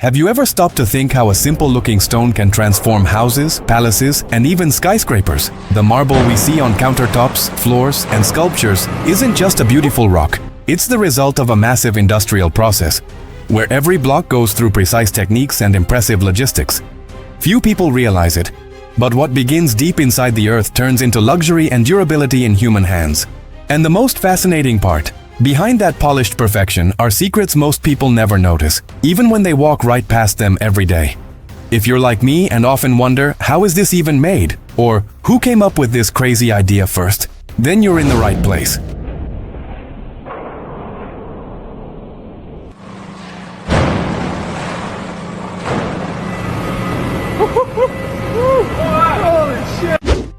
Have you ever stopped to think how a simple-looking stone can transform houses, palaces, and even skyscrapers? The marble we see on countertops, floors, and sculptures isn't just a beautiful rock. It's the result of a massive industrial process, where every block goes through precise techniques and impressive logistics. Few people realize it, but what begins deep inside the earth turns into luxury and durability in human hands. And the most fascinating part, behind that polished perfection are secrets most people never notice, even when they walk right past them every day. If you're like me and often wonder, how is this even made? Or, who came up with this crazy idea first? Then you're in the right place.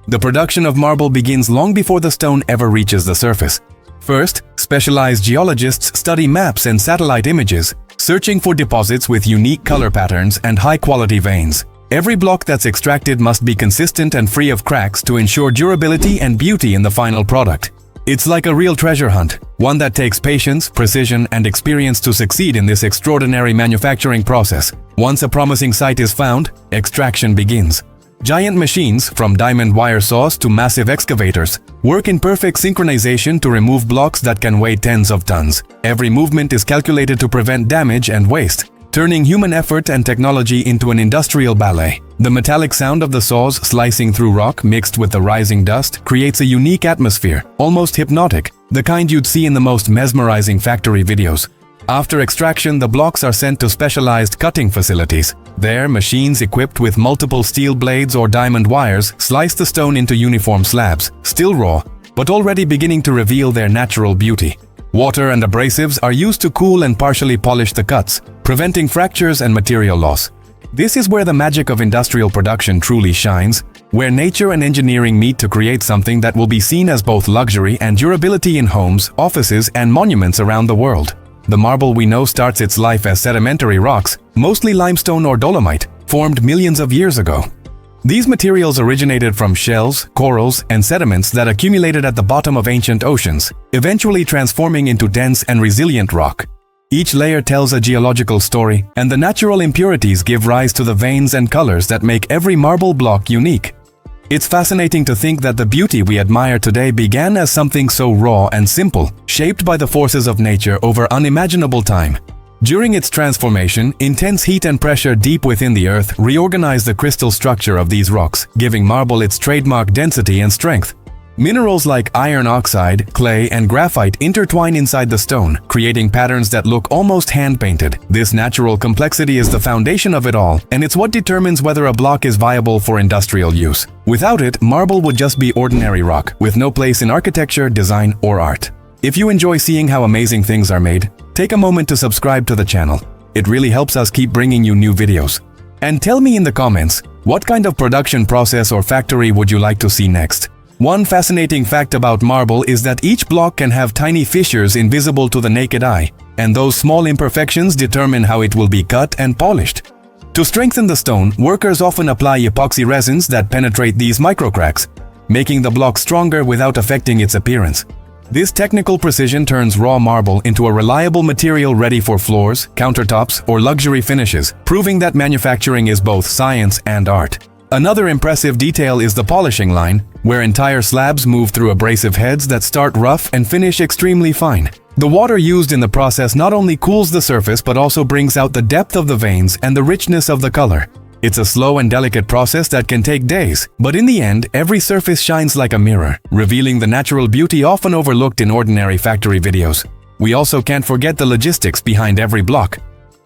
The production of marble begins long before the stone ever reaches the surface. First, specialized geologists study maps and satellite images, searching for deposits with unique color patterns and high-quality veins. Every block that's extracted must be consistent and free of cracks to ensure durability and beauty in the final product. It's like a real treasure hunt, one that takes patience, precision, and experience to succeed in this extraordinary manufacturing process. Once a promising site is found, extraction begins. Giant machines, from diamond wire saws to massive excavators, work in perfect synchronization to remove blocks that can weigh tens of tons. Every movement is calculated to prevent damage and waste, turning human effort and technology into an industrial ballet. The metallic sound of the saws slicing through rock mixed with the rising dust creates a unique atmosphere, almost hypnotic, the kind you'd see in the most mesmerizing factory videos. After extraction, the blocks are sent to specialized cutting facilities. There, machines equipped with multiple steel blades or diamond wires slice the stone into uniform slabs, still raw, but already beginning to reveal their natural beauty. Water and abrasives are used to cool and partially polish the cuts, preventing fractures and material loss. This is where the magic of industrial production truly shines, where nature and engineering meet to create something that will be seen as both luxury and durability in homes, offices, and monuments around the world. The marble we know starts its life as sedimentary rocks, mostly limestone or dolomite, formed millions of years ago. These materials originated from shells, corals, and sediments that accumulated at the bottom of ancient oceans, eventually transforming into dense and resilient rock. Each layer tells a geological story, and the natural impurities give rise to the veins and colors that make every marble block unique. It's fascinating to think that the beauty we admire today began as something so raw and simple, shaped by the forces of nature over unimaginable time. During its transformation, intense heat and pressure deep within the earth reorganized the crystal structure of these rocks, giving marble its trademark density and strength. Minerals like iron oxide, clay, and graphite intertwine inside the stone, creating patterns that look almost hand-painted. This natural complexity is the foundation of it all, and it's what determines whether a block is viable for industrial use. Without it, marble would just be ordinary rock, with no place in architecture, design, or art. If you enjoy seeing how amazing things are made, take a moment to subscribe to the channel. It really helps us keep bringing you new videos. And tell me in the comments, what kind of production process or factory would you like to see next? One fascinating fact about marble is that each block can have tiny fissures invisible to the naked eye, and those small imperfections determine how it will be cut and polished. To strengthen the stone, workers often apply epoxy resins that penetrate these microcracks, making the block stronger without affecting its appearance. This technical precision turns raw marble into a reliable material ready for floors, countertops, or luxury finishes, proving that manufacturing is both science and art. Another impressive detail is the polishing line, where entire slabs move through abrasive heads that start rough and finish extremely fine. The water used in the process not only cools the surface but also brings out the depth of the veins and the richness of the color. It's a slow and delicate process that can take days, but in the end, every surface shines like a mirror, revealing the natural beauty often overlooked in ordinary factory videos. We also can't forget the logistics behind every block.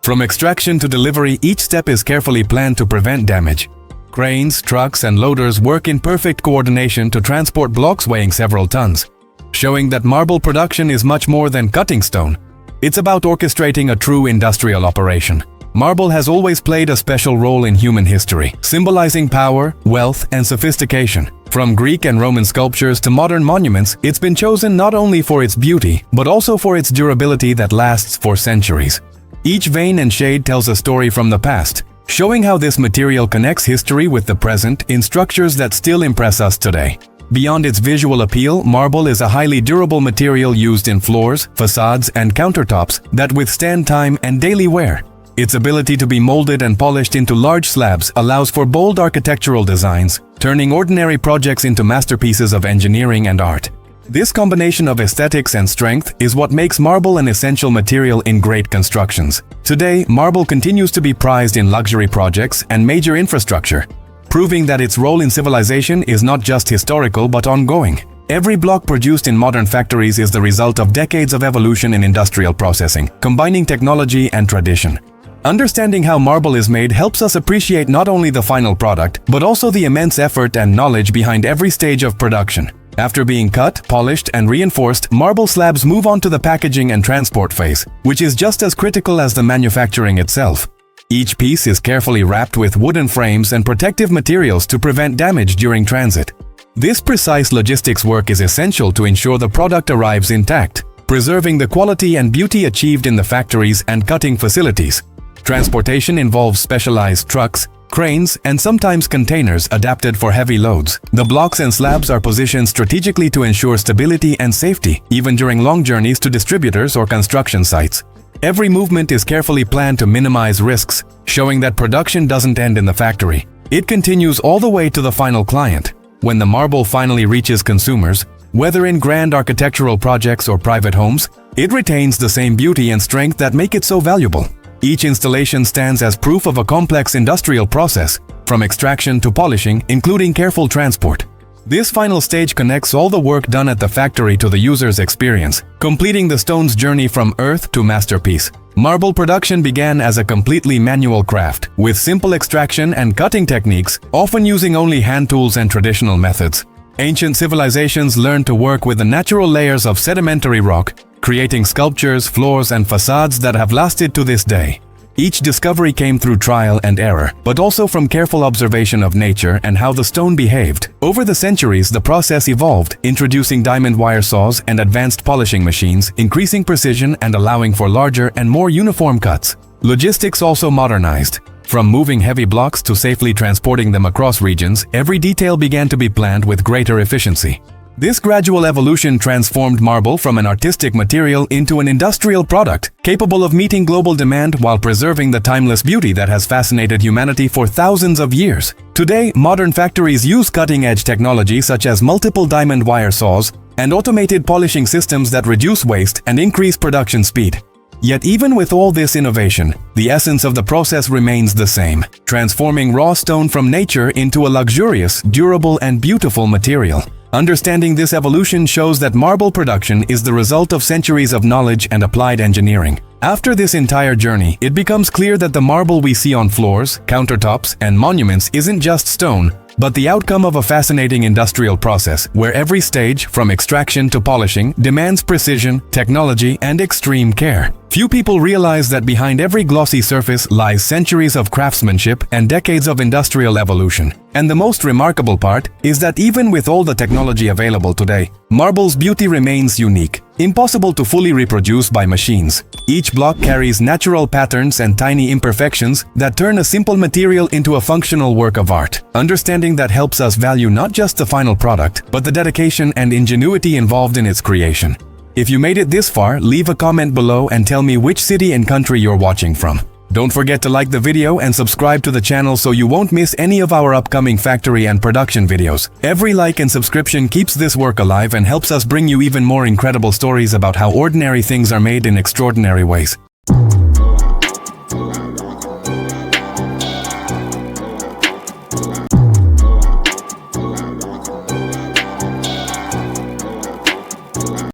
From extraction to delivery, each step is carefully planned to prevent damage. Cranes, trucks, and loaders work in perfect coordination to transport blocks weighing several tons, showing that marble production is much more than cutting stone. It's about orchestrating a true industrial operation. Marble has always played a special role in human history, symbolizing power, wealth, and sophistication. From Greek and Roman sculptures to modern monuments, it's been chosen not only for its beauty, but also for its durability that lasts for centuries. Each vein and shade tells a story from the past, showing how this material connects history with the present in structures that still impress us today. Beyond its visual appeal, marble is a highly durable material used in floors, facades, and countertops that withstand time and daily wear. Its ability to be molded and polished into large slabs allows for bold architectural designs, turning ordinary projects into masterpieces of engineering and art. This combination of aesthetics and strength is what makes marble an essential material in great constructions. Today, marble continues to be prized in luxury projects and major infrastructure, proving that its role in civilization is not just historical but ongoing. Every block produced in modern factories is the result of decades of evolution in industrial processing, combining technology and tradition. Understanding how marble is made helps us appreciate not only the final product, but also the immense effort and knowledge behind every stage of production. After being cut, polished, and reinforced, marble slabs move on to the packaging and transport phase, which is just as critical as the manufacturing itself. Each piece is carefully wrapped with wooden frames and protective materials to prevent damage during transit. This precise logistics work is essential to ensure the product arrives intact, preserving the quality and beauty achieved in the factories and cutting facilities. Transportation involves specialized trucks, cranes, and sometimes containers adapted for heavy loads. The blocks and slabs are positioned strategically to ensure stability and safety, even during long journeys to distributors or construction sites. Every movement is carefully planned to minimize risks, showing that production doesn't end in the factory. It continues all the way to the final client. When the marble finally reaches consumers, whether in grand architectural projects or private homes, it retains the same beauty and strength that make it so valuable. Each installation stands as proof of a complex industrial process, from extraction to polishing, including careful transport. This final stage connects all the work done at the factory to the user's experience, completing the stone's journey from earth to masterpiece. Marble production began as a completely manual craft, with simple extraction and cutting techniques, often using only hand tools and traditional methods. Ancient civilizations learned to work with the natural layers of sedimentary rock, creating sculptures, floors, and facades that have lasted to this day. Each discovery came through trial and error, but also from careful observation of nature and how the stone behaved. Over the centuries, the process evolved, introducing diamond wire saws and advanced polishing machines, increasing precision and allowing for larger and more uniform cuts. Logistics also modernized. From moving heavy blocks to safely transporting them across regions, every detail began to be planned with greater efficiency. This gradual evolution transformed marble from an artistic material into an industrial product, capable of meeting global demand while preserving the timeless beauty that has fascinated humanity for thousands of years. Today, modern factories use cutting-edge technology such as multiple diamond wire saws and automated polishing systems that reduce waste and increase production speed. Yet even with all this innovation, the essence of the process remains the same, transforming raw stone from nature into a luxurious, durable, and beautiful material. Understanding this evolution shows that marble production is the result of centuries of knowledge and applied engineering. After this entire journey, it becomes clear that the marble we see on floors, countertops, and monuments isn't just stone, but the outcome of a fascinating industrial process where every stage, from extraction to polishing, demands precision, technology, and extreme care. Few people realize that behind every glossy surface lies centuries of craftsmanship and decades of industrial evolution. And the most remarkable part is that even with all the technology available today, marble's beauty remains unique, impossible to fully reproduce by machines. Each block carries natural patterns and tiny imperfections that turn a simple material into a functional work of art. Understanding that helps us value not just the final product, but the dedication and ingenuity involved in its creation. If you made it this far, leave a comment below and tell me which city and country you're watching from. Don't forget to like the video and subscribe to the channel so you won't miss any of our upcoming factory and production videos. Every like and subscription keeps this work alive and helps us bring you even more incredible stories about how ordinary things are made in extraordinary ways.